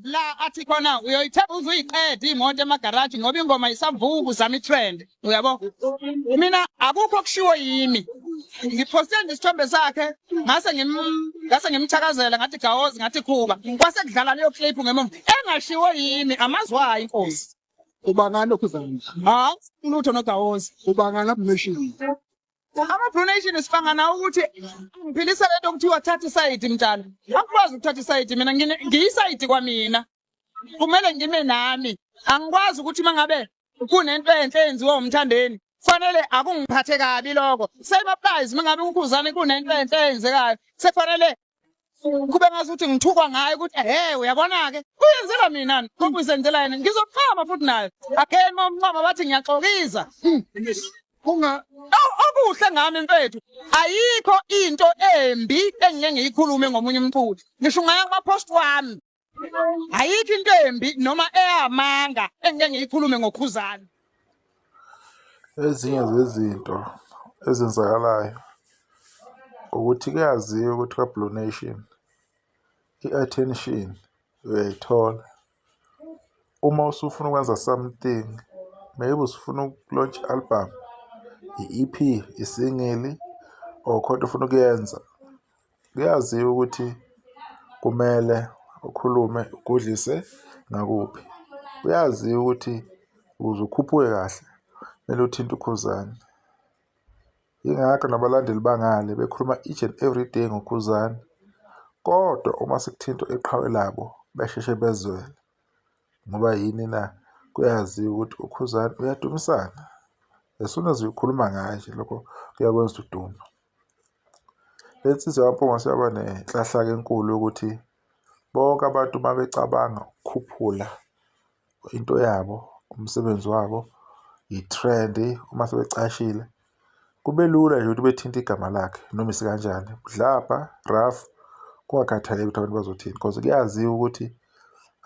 la athi khona uyoyithenga uzuyiqeda imoto emagaraji ngoba ingoma isavuka uzama itrend uyabo mina akukho kushiwo yimi ngiphoste isithombe sakhe ngase ngimthakazela ngathi gawozi ngathi khuba kwase kudlala leyo clip ngemumva engashiwo yimi amazwayo inkosi ubangani lokhuzana ulutho nogawozi ubangani abunation ama-brunation sifangana ukuthi ngiphilisa lento kuthiwa thatha isayidi mntana angikwazi ukuthatha isayidi mina ngiyisayidi kwamina kumele ngime nami angikwazi ukuthi mangabe kunento enhle enziwa umthandeni kufanele akungiphathe kabi lokho same-applies mangabe ukhuzane kunento enhle eyenzekayo sekufanele kube ngazuthi ngithukwa ngayo ukuthi uyabona-ke uyenzela mina ngoba uzenzela yena ngizokuchama futhi nayo again uma umncama bathi ngiyaxokiza okuhle ngami mfethu ayikho into embi engike ngiyikhulume ngomunye umculi ngisho ngaya kuma-post wami ayikho into embi noma eyamanga engike ngiyikhulume ngokhuzana. Ezinye zezinto ezenzakalayo ukuthi kuyaziwa ukuthi ka-Blue Nation i-attention uyayithola uma usufuna ukwenza something, maybe usufuna uku-launch album, i-EP, isingili or khona ufuna ukuyenza, kuyaziwa ukuthi kumele ukhulume ugudlise ngakuphi. Kuyaziwa ukuthi ukuze ukhuphuke kahle kumele uthinte ukhuzane. Yingakho nabalandeli bangale bekhuluma each and every day ngokhuzane, kodwa uma sekuthinta iqhawe labo besheshe bezwele. Ngoba yini na? Kuyaziwa ukuthi ukhuzane uyadumisana. As soon as ukhuluma ngaye nje lokho kuyakwenza uduma. Le nsizwa kaMpongo siyaba nenhlahla-ke enkulu yokuthi bonke abantu uma becabanga ukukhuphula into yabo, umsebenzi wabo, i-trend, uma sebecashile, kube lula nje ukuthi bethinte igama lakhe noma isikanjani, budlabha, rough, kungakhathaleki ukuthi abantu bazothini, because kuyaziwa ukuthi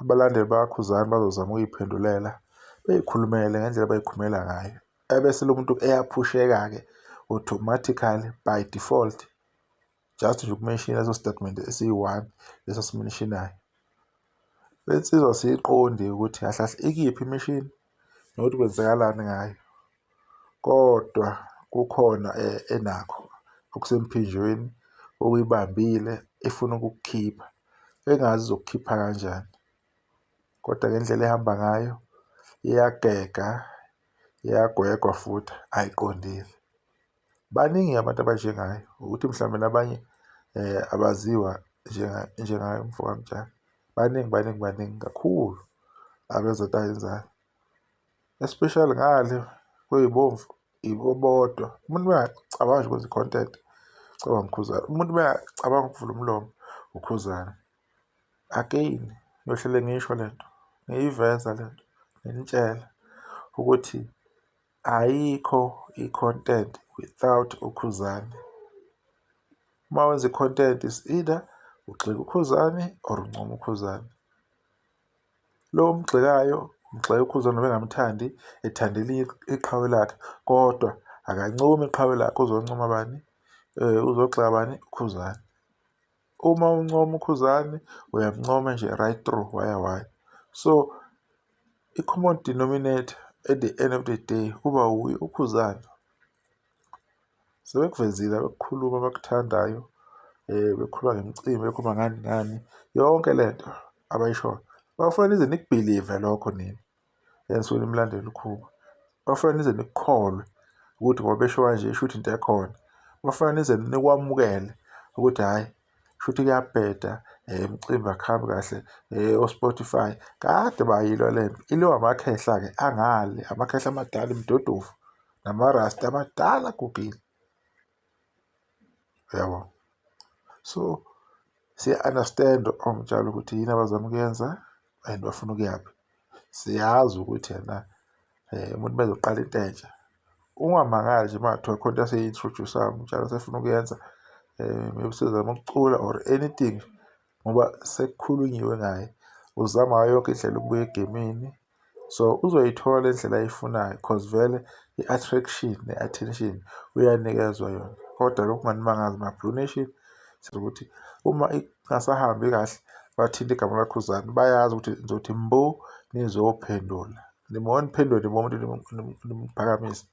abalandeli bakakhuzane bazozama ukuyiphendulela beyikhulumele ngendlela abayikhulumela ngayo. Ebese lo muntu eyaphusheka-ke automatically by default, just nje ukumeshina leso statement esiyi-1 leso simenishinayo. Le nsizwa siyiqondi ukuthi kahle kahle ikiphi imishini nokuthi kwenzakalani ngayo, kodwa kukhona enakho okusemphinjweni okuyibambile efuna ukukukhipha engazi izokukhipha kanjani, kodwa ngendlela ehamba ngayo iyagega, iyagwegwa futhi ayiqondile. Baningi abantu abanjengayo ukuthi mhlawumbe nabanye abaziwa njengayo umfokamtshana. Baningi kakhulu abenza into ayenzayo, especially ngale kwey'bomvu ibo bodwa. Umuntu bengacabangi ukwenza i-content cabanga ukhuzane, umuntu bengacabanga ukuvula umlomo ukhuzane. Again ngiyohlele ngisho lento, ngiyiveza lento, ngiyitshela ukuthi ayikho i-content without ukhuzane. Uma wenza i-content is either ugxeka ukhuzane or uncoma ukhuzane. Lo mgxekayo umgxeka ukhuzane bengamthandi, ethandela iqhawe lakhe, kodwa akancomi iqhawe lakhe. Uzoncoma bani? Uzogxeka bani? Ukhuzane. Uma uncoma ukhuzane uyamncoma nje right through wire. So i-common denominator at the end of the day kuba uye ukhuzane. Sebekuvezile bekukhuluma abakuthandayo, bekhuluma ngemicimbi, bekhuluma ngani ngani, yonke lento abayishoyo. Bafuna nize nikubhilive lokho nini enisuke nimlandela ukhuba. Bafuna nize nikukholwe ukuthi ngoba beshowa nje shuthi into ekhona. Bafuna nize nikwamukele ukuthi hhayi shuthi kuyabheda, umcimbi akuhambi kahle, o-Spotify kade bayilwa lento. Iliwa amakhehla-ke angale, amakhehla amadala imdodovu namarasti amadala agugile. Uyabo? So siya-understand omtshalo ukuthi yini abazama ukuyenza and bafuna ukuyaphi. Siyazi ukuthi yena umuntu bezoqala into entsha. Ungamangali nje uma kuthiwa khona into aseyi-introduce-ayo umtshalo sefuna ukuyenza, maybe usezama ukucula or anything ngoba sekukhulunyiwe ngaye. Uzama ngayo yonke indlela ukubuya egemini, so uzoyithola indlela ayifunayo because vele i-attraction ne-attention uyanikezwa yona. Kodwa lokhu kunganimangazi ma-Blue Nation ukuthi uma ingasahambi kahle bathinta igama laKhuzani bayazi ukuthi nizothi mbo nizophendula. Nima niphendule nima umuntu nimphakamisa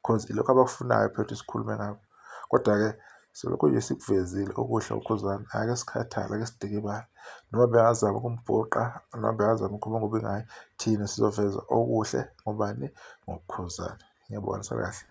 cause ilokho abakufunayo phela ukuthi sikhulume ngabo. Kodwa-ke silokhu nje sikuvezile okuhle uKhuzani, ake sikhathale, ake sidike ibala. Noma bengazama ukumbhoqa, noma bengazama ukukhuluma ngoba ngayo, thina sizoveza okuhle ngobani? NgoKhuzani. Ngiyabonga kahle.